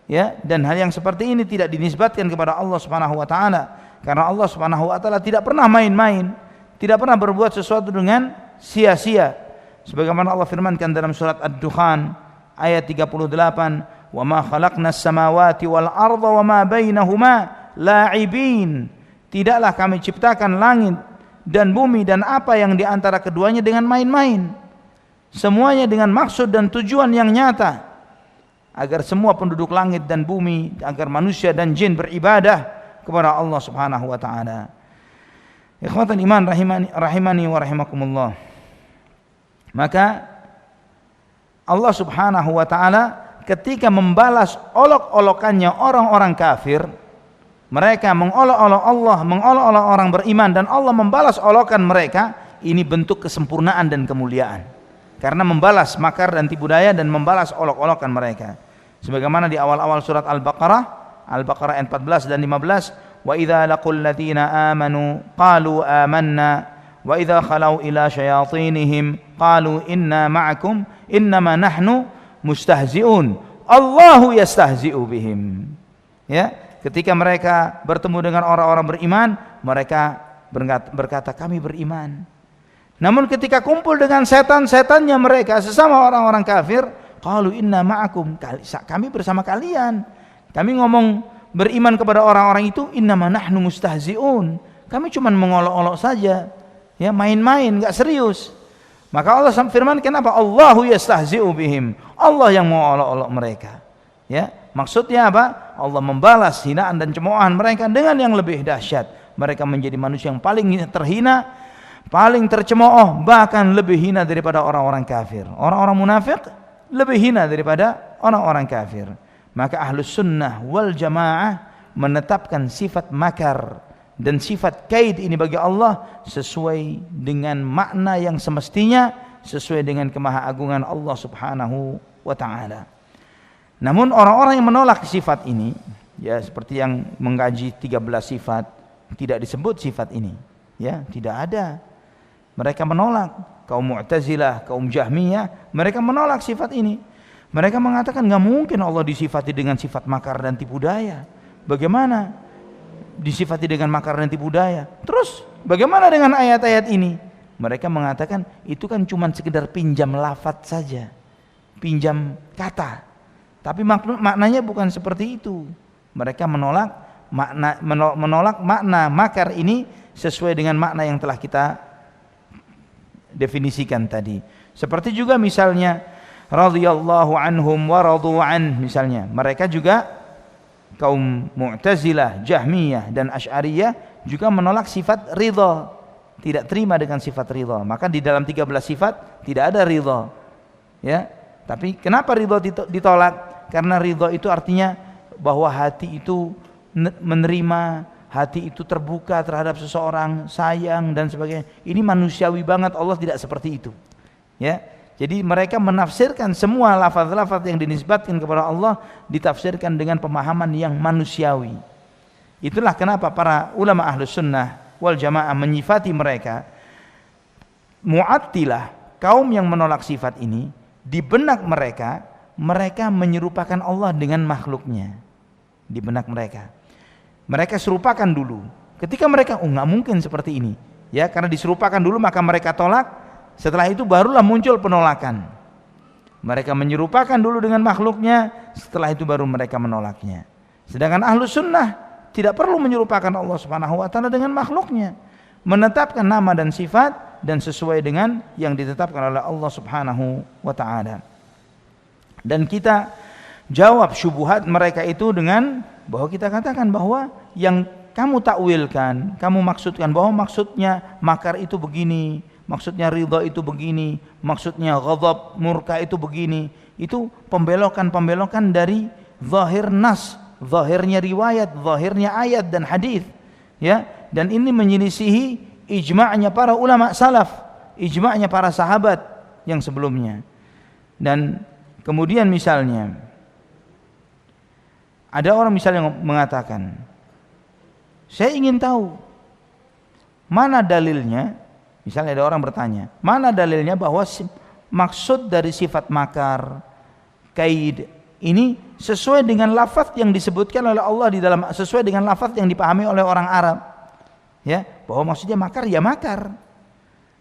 Ya, dan hal yang seperti ini tidak dinisbatkan kepada Allah Subhanahu wa taala, karena Allah Subhanahu wa taala tidak pernah main-main, tidak pernah berbuat sesuatu dengan sia-sia. Sebagaimana Allah firmankan dalam surat Ad-Dukhan ayat 38, "Wa ma khalaqnas samawati wal arda wa ma bainahuma la'ibin." Tidaklah kami ciptakan langit dan bumi dan apa yang di antara keduanya dengan main-main. Semuanya dengan maksud dan tujuan yang nyata, agar semua penduduk langit dan bumi, agar manusia dan jin beribadah kepada Allah Subhanahu wa taala. Ikhwatan iman rahimani wa rahimakumullah. Maka Allah Subhanahu wa taala ketika membalas olok-olokannya orang-orang kafir, mereka mengolok-olok Allah, mengolok-olok orang beriman, dan Allah membalas olokan mereka, ini bentuk kesempurnaan dan kemuliaan. Karena membalas makar dan tipu daya dan membalas olok-olokan mereka. Sebagaimana di awal-awal surat Al-Baqarah ayat 14 dan 15, "Wa idza laqul ladzina amanu qalu amanna wa idza khalau ila syayatinihim qalu inna ma'akum innama nahnu mustahzi'un Allahu yastahzi'u bihim." Ya. Ketika mereka bertemu dengan orang-orang beriman, mereka berkata, kami beriman. Namun ketika kumpul dengan setan-setannya mereka, sesama orang-orang kafir, qalu inna ma'akum, kami bersama kalian. Kami ngomong beriman kepada orang-orang itu, innama nahnu mustahzi'un, kami cuma mengolok-olok saja, ya, main-main, enggak serius. Maka Allah firmankan apa? Allahu yastahzi'u bihim, Allah yang mengolok-olok mereka. Ya, maksudnya apa? Allah membalas hinaan dan cemoohan mereka dengan yang lebih dahsyat. Mereka menjadi manusia yang paling terhina, paling tercemooh, bahkan lebih hina daripada orang-orang kafir. Orang-orang munafik lebih hina daripada orang-orang kafir. Maka ahlus sunnah wal jamaah menetapkan sifat makar dan sifat kaid ini bagi Allah sesuai dengan makna yang semestinya, sesuai dengan kemahaagungan Allah Subhanahu wa taala. Namun orang-orang yang menolak sifat ini, ya, seperti yang mengkaji 13 sifat, tidak disebut sifat ini, ya, tidak ada. Mereka menolak. Kaum Mu'tazilah, kaum Jahmiyah, mereka menolak sifat ini. Mereka mengatakan nggak mungkin Allah disifati dengan sifat makar dan tipu daya. Bagaimana disifati dengan makar dan tipu daya? Terus bagaimana dengan ayat-ayat ini? Mereka mengatakan itu kan cuma sekedar pinjam lafaz saja, pinjam kata. Tapi maknanya bukan seperti itu. Mereka menolak makna makar ini sesuai dengan makna yang telah kita definisikan tadi. Seperti juga misalnya radhiyallahu anhum wa radu an, misalnya mereka juga kaum Mu'tazilah, Jahmiyah dan Asy'ariyah juga menolak sifat ridha, tidak terima dengan sifat ridha. Maka di dalam 13 sifat tidak ada ridha. Ya. Tapi kenapa ridha ditolak? Karena ridha itu artinya bahwa hati itu menerima, hati itu terbuka terhadap seseorang, sayang dan sebagainya. Ini manusiawi banget, Allah tidak seperti itu. Ya. Jadi mereka menafsirkan semua lafaz-lafaz yang dinisbatkan kepada Allah ditafsirkan dengan pemahaman yang manusiawi. Itulah kenapa para ulama ahlus sunnah wal jamaah menyifati mereka. Mu'attilah, kaum yang menolak sifat ini, di benak mereka menyerupakan Allah dengan makhluknya. Di benak mereka serupakan dulu. Ketika mereka nggak mungkin seperti ini, ya, karena diserupakan dulu maka mereka tolak. Setelah itu barulah muncul penolakan. Mereka menyerupakan dulu dengan makhluknya, setelah itu baru mereka menolaknya. Sedangkan ahlus sunnah tidak perlu menyerupakan Allah Subhanahu wa taala dengan makhluknya, menetapkan nama dan sifat dan sesuai dengan yang ditetapkan oleh Allah Subhanahu wa taala. Dan kita jawab syubhat mereka itu dengan bahwa kita katakan bahwa yang kamu takwilkan, kamu maksudkan bahwa maksudnya makar itu begini, maksudnya ridha itu begini, maksudnya ghadab, murka itu begini. Itu pembelokan-pembelokan dari zahir nas, zahirnya riwayat, zahirnya ayat dan hadis. Ya, dan ini menyelisihi ijma'nya para ulama salaf, ijma'nya para sahabat yang sebelumnya. Dan kemudian misalnya ada orang misalnya mengatakan, saya ingin tahu mana dalilnya, misalnya ada orang bertanya, mana dalilnya bahwa maksud dari sifat makar, kaid ini sesuai dengan lafaz yang disebutkan oleh Allah di dalam, sesuai dengan lafaz yang dipahami oleh orang Arab, ya, bahwa maksudnya makar ya makar,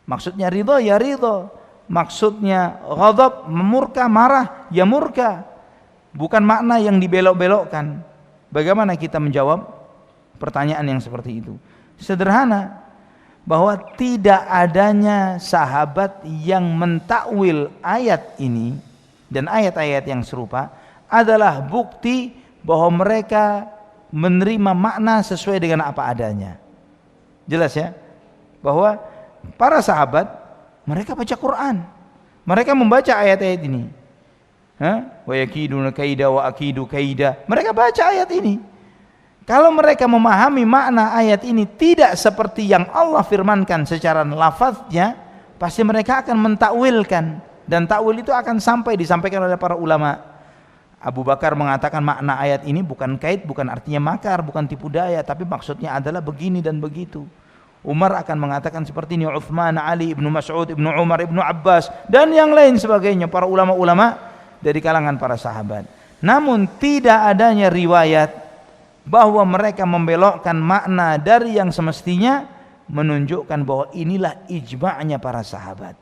maksudnya ridho ya ridho, maksudnya ghadab murka marah ya murka, bukan makna yang dibelok-belokkan. Bagaimana kita menjawab pertanyaan yang seperti itu? Sederhana, bahwa tidak adanya sahabat yang mentakwil ayat ini dan ayat-ayat yang serupa adalah bukti bahwa mereka menerima makna sesuai dengan apa adanya. Jelas ya, bahwa para sahabat mereka baca Quran, mereka membaca ayat-ayat ini. Wa yakiduna kaida wa akidu kaida. Mereka baca ayat ini. Kalau mereka memahami makna ayat ini tidak seperti yang Allah firmankan secara lafaznya, pasti mereka akan mentakwilkan, dan takwil itu akan disampaikan oleh para ulama. Abu Bakar mengatakan makna ayat ini bukan kait, bukan artinya makar, bukan tipu daya, tapi maksudnya adalah begini dan begitu. Umar akan mengatakan seperti ini, Uthman, Ali, Ibnu Mas'ud, Ibnu Umar, Ibnu Abbas dan yang lain sebagainya, para ulama-ulama dari kalangan para sahabat. Namun tidak adanya riwayat bahwa mereka membelokkan makna dari yang semestinya, menunjukkan bahwa inilah ijma'nya para sahabat.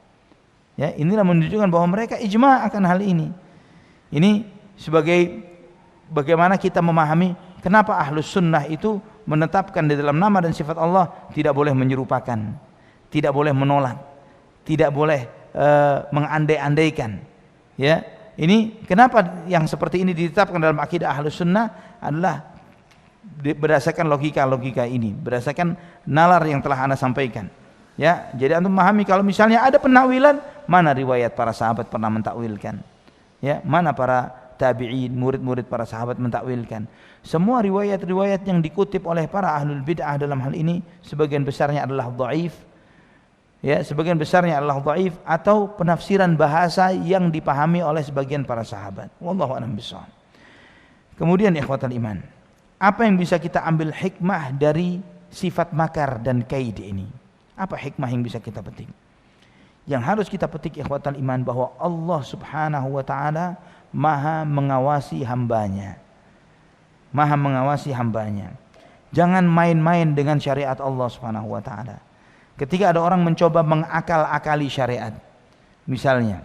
Ya, inilah menunjukkan bahwa mereka ijma' akan hal ini. Ini sebagai bagaimana kita memahami kenapa Ahlus Sunnah itu menetapkan di dalam nama dan sifat Allah tidak boleh menyerupakan, tidak boleh menolak, tidak boleh mengandai-andaikan. Ya, ini kenapa yang seperti ini ditetapkan dalam akidah Ahlus Sunnah adalah berdasarkan logika ini, berdasarkan nalar yang telah Anda sampaikan. Ya, jadi antum memahami kalau misalnya ada penakwilan, mana riwayat para sahabat pernah mentakwilkan? Ya, mana para tabi'in, murid-murid para sahabat mentakwilkan? Semua riwayat-riwayat yang dikutip oleh para ahlul bid'ah dalam hal ini sebagian besarnya adalah dhaif. Ya, sebagian besarnya adalah dhaif atau penafsiran bahasa yang dipahami oleh sebagian para sahabat. Wallahu a'lam bishawab. Kemudian ikhwatal iman, apa yang bisa kita ambil hikmah dari sifat makar dan kaid ini? Apa hikmah yang bisa kita petik? Yang harus kita petik ikhwatal iman bahwa Allah Subhanahu wa taala Maha mengawasi hambanya. Maha mengawasi hambanya. Jangan main-main dengan syariat Allah Subhanahu wa taala. Ketika ada orang mencoba mengakal-akali syariat, misalnya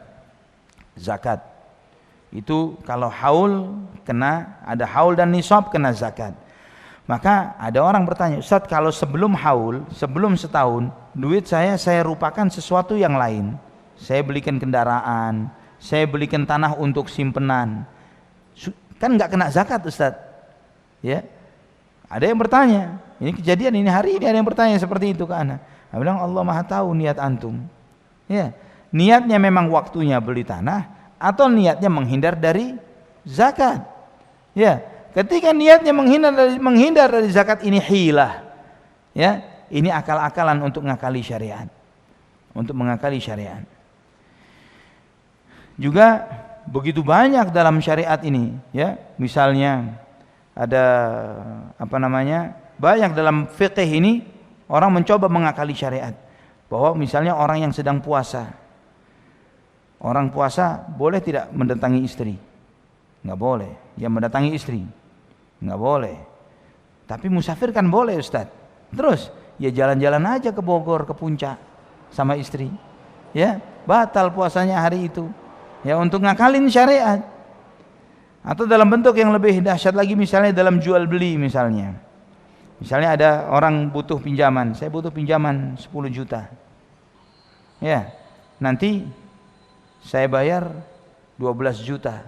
zakat, itu kalau haul kena, ada haul dan nisab kena zakat. Maka ada orang bertanya, Ustaz, kalau sebelum haul, sebelum setahun, duit saya rupakan sesuatu yang lain. Saya belikan kendaraan, saya belikan tanah untuk simpenan, kan nggak kena zakat, Ustaz? Ya, ada yang bertanya. Ini kejadian ini hari ini ada yang bertanya seperti itu ke ana. Saya bilang Allah Maha tahu niat antum. Ya, niatnya memang waktunya beli tanah atau niatnya menghindar dari zakat. Ya, ketika niatnya menghindar dari zakat, ini hilah. Ya, ini akal-akalan untuk mengakali syariat. Untuk mengakali syariat. Juga begitu banyak dalam syariat ini, ya. Misalnya ada banyak dalam fikih ini orang mencoba mengakali syariat. Bahwa misalnya orang yang sedang puasa, orang puasa boleh tidak mendatangi istri? Enggak boleh. Yang mendatangi istri enggak boleh. Tapi musafir kan boleh, Ustaz. Terus ya jalan-jalan aja ke Bogor, ke puncak sama istri. Ya, batal puasanya hari itu. Ya, untuk ngakalin syariat. Atau dalam bentuk yang lebih dahsyat lagi, misalnya dalam jual beli misalnya. Misalnya ada orang butuh pinjaman, saya butuh pinjaman 10 juta. Ya, nanti saya bayar 12 juta.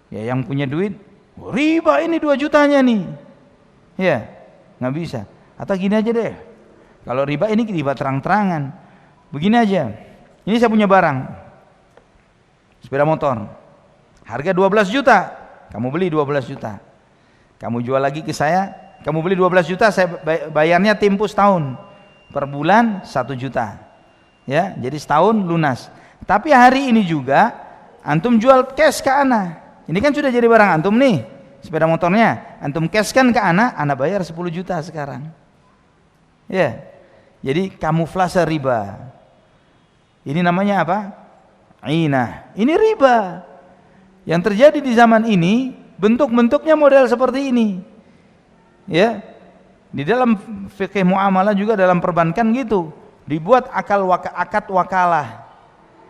Ya, yang punya duit, riba ini 2 jutanya nih. Ya, nggak bisa. Atau gini aja deh, kalau riba ini riba terang-terangan. Begini aja, ini saya punya barang, sepeda motor, harga 12 juta, kamu beli 12 juta, kamu jual lagi ke saya Kamu beli 12 juta, saya bayarnya tempo setahun. Per bulan 1 juta. Ya, jadi setahun lunas. Tapi hari ini juga antum jual cash ke ana. Ini kan sudah jadi barang antum nih, sepeda motornya. Antum cash kan ke ana bayar 10 juta sekarang. Ya. Jadi kamuflase riba. Ini namanya apa? Inah. Ini riba. Yang terjadi di zaman ini bentuk-bentuknya model seperti ini. Ya. Di dalam fikih muamalah juga dalam perbankan gitu. Dibuat akad wakalah.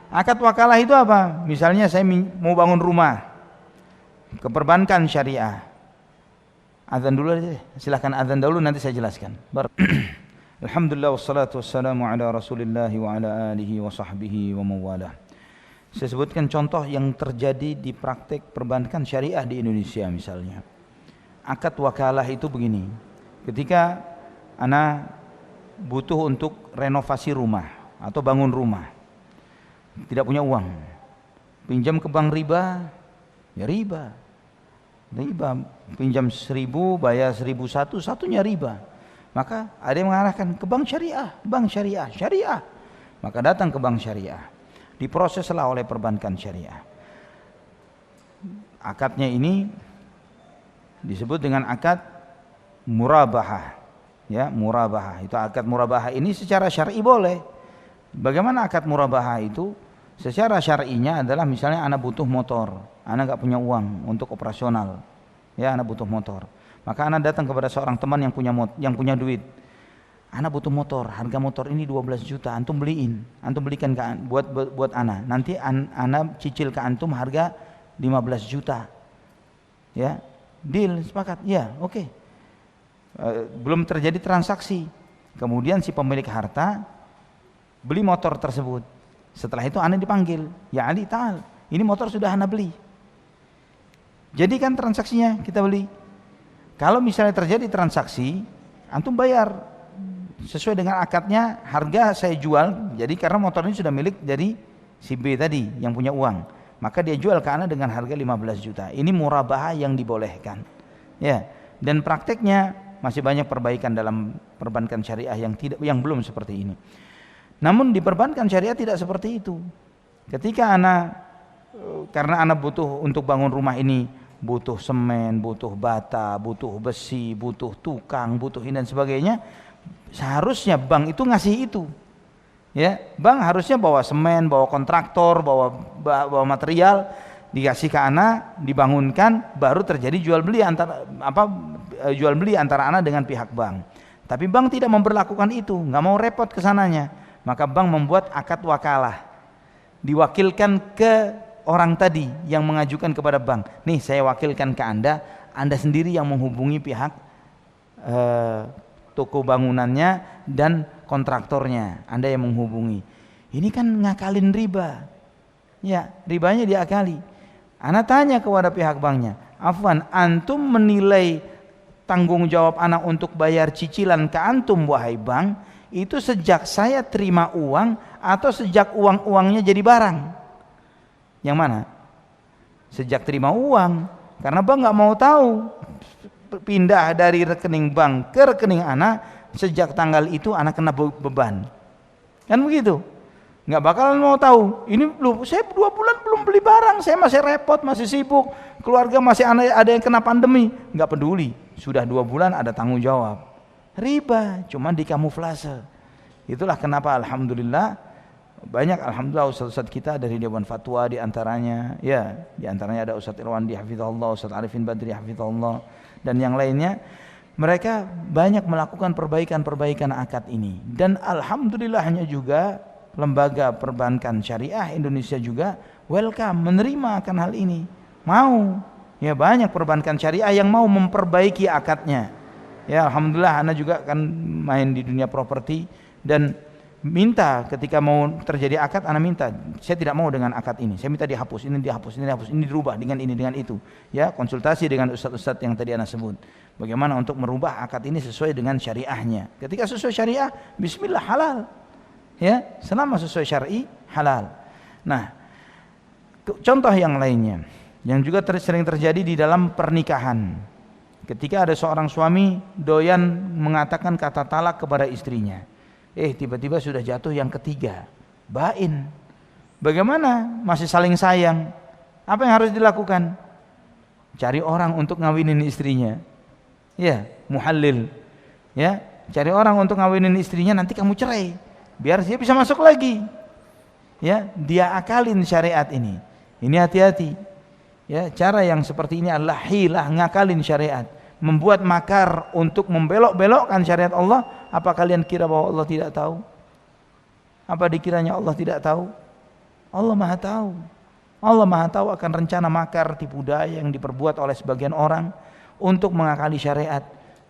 Akad wakalah itu apa? Misalnya saya mau bangun rumah ke perbankan syariah. Azan dulu aja. Silahkan azan dulu nanti saya jelaskan. Alhamdulillah wassalatu wassalamu ala Rasulillah wa ala alihi wa sahbihi wa mawalah. Saya sebutkan contoh yang terjadi di praktek perbankan syariah di Indonesia misalnya. Akad wakalah itu begini. Ketika ana butuh untuk renovasi rumah atau bangun rumah, tidak punya uang, pinjam ke bank riba, ya riba. Pinjam 1.000 bayar 1.001, satunya riba. Maka ada yang mengarahkan ke bank syariah. Maka datang ke bank syariah, diproseslah oleh perbankan syariah. Akadnya ini disebut dengan akad murabahah. Ya, murabahah. Itu akad murabahah ini secara syar'i boleh. Bagaimana akad murabahah itu? Secara syar'inya adalah misalnya anak butuh motor, anak enggak punya uang untuk operasional. Ya, anak butuh motor. Maka anak datang kepada seorang teman yang punya duit. Anak butuh motor, harga motor ini 12 juta, antum belikan ke buat anak. Nanti anak cicil ke antum harga 15 juta. Ya, deal, sepakat. Ya, oke. Belum terjadi transaksi. Kemudian si pemilik harta beli motor tersebut. Setelah itu anak dipanggil, ya Ali ta'al, ini motor sudah anak beli. Jadi kan transaksinya kita beli. Kalau misalnya terjadi transaksi, antum bayar sesuai dengan akadnya, harga saya jual. Jadi karena motor ini sudah milik dari si B tadi yang punya uang, maka dia jual ke ana dengan harga 15 juta. Ini murabahah yang dibolehkan. Ya, dan prakteknya masih banyak perbaikan dalam perbankan syariah yang belum seperti ini. Namun di perbankan syariah tidak seperti itu. Ketika karena ana butuh untuk bangun rumah ini, butuh semen, butuh bata, butuh besi, butuh tukang, butuh ini dan sebagainya, seharusnya bank itu ngasih itu. Ya, bank harusnya bawa semen, bawa kontraktor, bawa material, dikasih ke ana, dibangunkan, baru terjadi jual beli antara ana dengan pihak bank. Tapi bank tidak memperlakukan itu, nggak mau repot ke sananya. Maka bank membuat akad wakalah, diwakilkan ke orang tadi yang mengajukan kepada bank. Nih saya wakilkan ke anda sendiri yang menghubungi pihak toko bangunannya dan kontraktornya, anda yang menghubungi. Ini kan ngakalin riba. Ya, ribanya diakali. Ana tanya kepada pihak banknya, afwan, antum menilai tanggung jawab ana untuk bayar cicilan ke antum wahai bank, itu sejak saya terima uang atau sejak uangnya jadi barang? Yang mana? Sejak terima uang, karena bank nggak mau tahu pindah dari rekening bank ke rekening ana, sejak tanggal itu ana kena beban, kan begitu? Nggak bakalan mau tahu. Ini loh, saya 2 bulan belum beli barang, saya masih repot, masih sibuk, keluarga masih ada yang kena pandemi, nggak peduli. Sudah 2 bulan ada tanggung jawab. Riba, cuman dikamuflase. Itulah kenapa alhamdulillah banyak ustaz-ustaz kita dari Dewan Fatwa di antaranya ada Ustaz Irwandi hafizahullah, Ustaz Arifin Badri hafizahullah dan yang lainnya, mereka banyak melakukan perbaikan akad ini. Dan alhamdulillahnya juga lembaga perbankan syariah Indonesia juga welcome, menerima akan hal ini. Mau, ya banyak perbankan syariah yang mau memperbaiki akadnya. Ya alhamdulillah, ana juga kan main di dunia properti dan minta ketika mau terjadi akad, ana minta, saya tidak mau dengan akad ini, saya minta dihapus, ini dirubah dengan ini dengan itu. Ya, konsultasi dengan ustaz-ustaz yang tadi ana sebut. Bagaimana untuk merubah akad ini sesuai dengan syariahnya. Ketika sesuai syariah, bismillah halal. Ya, selama sesuai syar'i halal. Nah, contoh yang lainnya yang juga sering terjadi di dalam pernikahan. Ketika ada seorang suami doyan mengatakan kata talak kepada istrinya, tiba-tiba sudah jatuh yang ketiga, bain. Bagaimana? Masih saling sayang. Apa yang harus dilakukan? Cari orang untuk ngawinin istrinya. Ya, muhallil. Ya, cari orang untuk ngawinin istrinya, nanti kamu cerai. Biar dia bisa masuk lagi. Ya, dia akalin syariat ini. Ini hati-hati. Ya, cara yang seperti ini adalah hilah, ngakalin syariat. Membuat makar untuk membelok-belokkan syariat Allah. Apa kalian kira bahwa Allah tidak tahu? Apa dikiranya Allah tidak tahu? Allah Maha tahu. Allah Maha tahu akan rencana makar tipu daya yang diperbuat oleh sebagian orang untuk mengakali syariat,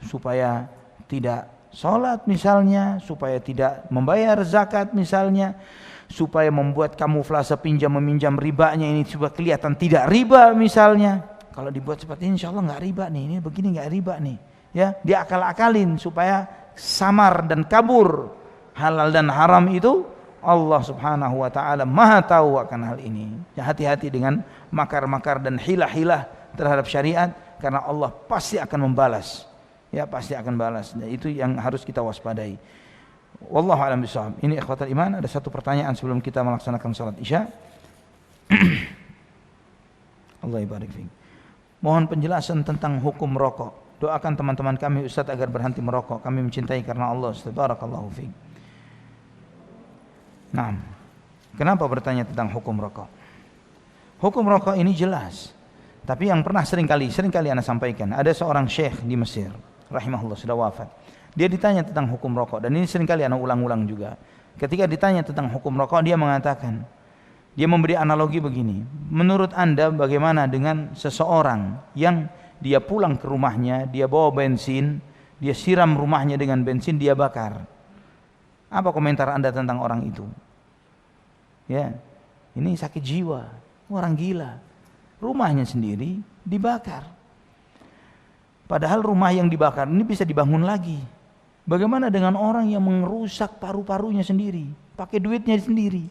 supaya tidak sholat misalnya, supaya tidak membayar zakat misalnya, supaya membuat kamuflase pinjam meminjam ribanya ini supaya kelihatan tidak riba misalnya. Kalau dibuat seperti ini, insya Allah nggak riba nih, ini begini nggak riba nih, ya dia akal-akalin supaya samar dan kabur halal dan haram itu. Allah Subhanahu wa taala Maha tahu akan hal ini. Ya, hati-hati dengan makar-makar dan hilah-hilah terhadap syariat, karena Allah pasti akan membalas. Ya, pasti akan balas. Nah, itu yang harus kita waspadai. Wallahu a'lam bishawab. Ini ikhwatal iman, ada satu pertanyaan sebelum kita melaksanakan salat Isya. Allah barik fiik. Mohon penjelasan tentang hukum rokok. Doakan teman-teman kami Ustaz agar berhenti merokok. Kami mencintai karena Allah. Barakallahu fiik. Nah, kenapa bertanya tentang hukum rokok? Hukum rokok ini jelas. Tapi yang pernah seringkali Anda sampaikan, ada seorang syekh di Mesir, rahimahullah, sudah wafat. Dia ditanya tentang hukum rokok, dan ini seringkali Anda ulang-ulang juga. Ketika ditanya tentang hukum rokok, dia mengatakan, dia memberi analogi begini. Menurut Anda bagaimana dengan seseorang yang dia pulang ke rumahnya, dia bawa bensin, dia siram rumahnya dengan bensin, dia bakar. Apa komentar Anda tentang orang itu? Ya, ini sakit jiwa, orang gila. Rumahnya sendiri dibakar. Padahal rumah yang dibakar ini bisa dibangun lagi. Bagaimana dengan orang yang merusak paru-parunya sendiri, pakai duitnya sendiri?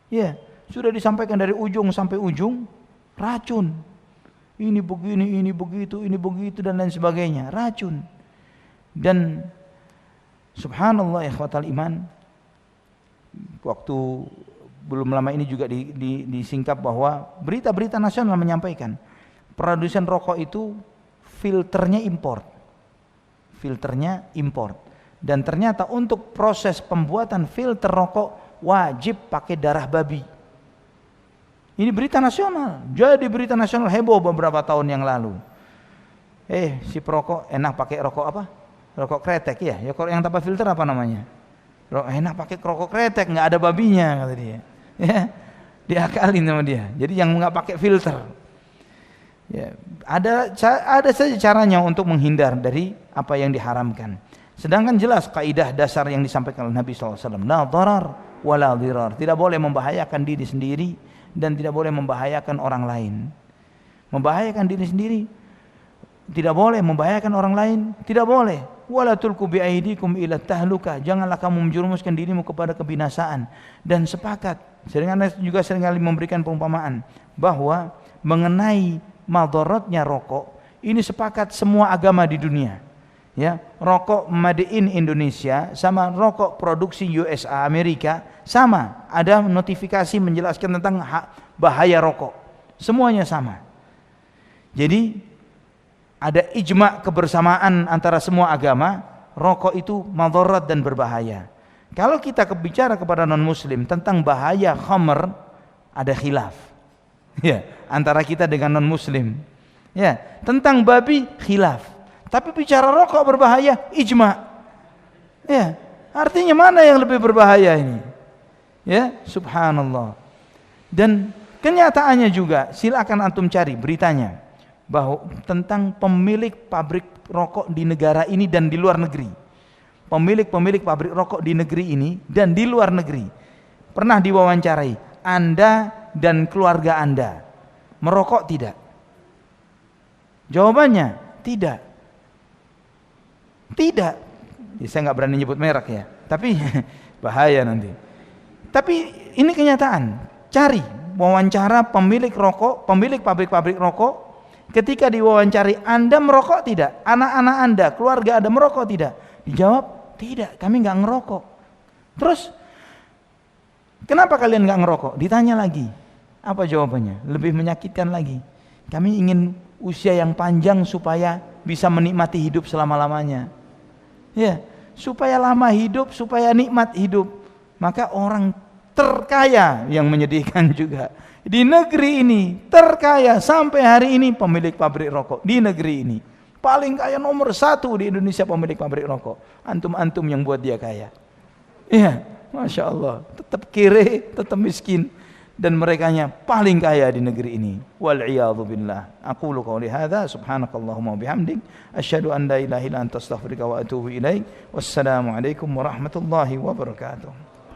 Ya, sudah disampaikan dari ujung sampai ujung, racun. Ini begini, ini begitu dan lain sebagainya, racun. Dan subhanallah ikhwatal iman, waktu belum lama ini juga disingkap bahwa berita-berita nasional menyampaikan produsen rokok itu filternya import. Dan ternyata untuk proses pembuatan filter rokok wajib pakai darah babi. Ini berita nasional. Jadi berita nasional heboh beberapa tahun yang lalu. Si perokok enak pakai rokok apa? Rokok kretek ya. Ya yang tanpa filter apa namanya? Enak pakai rokok kretek, nggak ada babinya kata dia. Ya, diakalin sama dia. Jadi yang nggak pakai filter. Ya, ada saja caranya untuk menghindar dari apa yang diharamkan. Sedangkan jelas kaidah dasar yang disampaikan oleh Nabi SAW, la darar wala dirar. Tidak boleh membahayakan diri sendiri dan tidak boleh membahayakan orang lain. Membahayakan diri sendiri tidak boleh, membahayakan orang lain tidak boleh. Wala tulqu bi aidikum ila tahlukah. Janganlah kamu menjerumuskan dirimu kepada kebinasaan. Dan sepakat, juga seringkali memberikan perumpamaan bahwa mengenai madaratnya rokok, ini sepakat semua agama di dunia. Ya, rokok made in Indonesia sama rokok produksi USA Amerika sama, ada notifikasi menjelaskan tentang bahaya rokok. Semuanya sama. Jadi ada ijma kebersamaan antara semua agama, rokok itu madarat dan berbahaya. Kalau kita bicara kepada non muslim tentang bahaya khamr, ada khilaf. Ya, antara kita dengan non muslim. Ya, tentang babi khilaf. Tapi bicara rokok berbahaya, ijma. Ya, artinya mana yang lebih berbahaya ini? Ya, subhanallah. Dan kenyataannya juga, silakan antum cari beritanya bahwa tentang pemilik pabrik rokok di negara ini dan di luar negeri. Pemilik pabrik rokok di negeri ini dan di luar negeri pernah diwawancarai, Anda dan keluarga Anda merokok tidak? Jawabannya tidak. Tidak. Ya, saya nggak berani nyebut merek ya, tapi bahaya nanti. Tapi ini kenyataan. Cari wawancara pemilik pabrik rokok Ketika diwawancari, Anda merokok tidak? Anak-anak Anda, keluarga Anda merokok tidak? Dijawab, tidak, kami nggak ngerokok. Terus, kenapa kalian nggak ngerokok? Ditanya lagi. Apa jawabannya? Lebih menyakitkan lagi. Kami ingin usia yang panjang supaya bisa menikmati hidup selama-lamanya. Ya, supaya lama hidup, supaya nikmat hidup. Maka orang terkaya yang menyedihkan juga. Di negeri ini terkaya sampai hari ini pemilik pabrik rokok di negeri ini. Paling kaya nomor 1 di Indonesia pemilik pabrik rokok. Antum-antum yang buat dia kaya. Iya, Masya Allah. Tetap kere, tetap miskin. Dan merekanya paling kaya di negeri ini. Wal'iyadhu billah. Aqulu qawli hadha subhanakallahumma bihamdik. Asyhadu an la ilaha illa anta astaghfiruka wa atubu ilaik. Wassalamualaikum warahmatullahi wabarakatuh.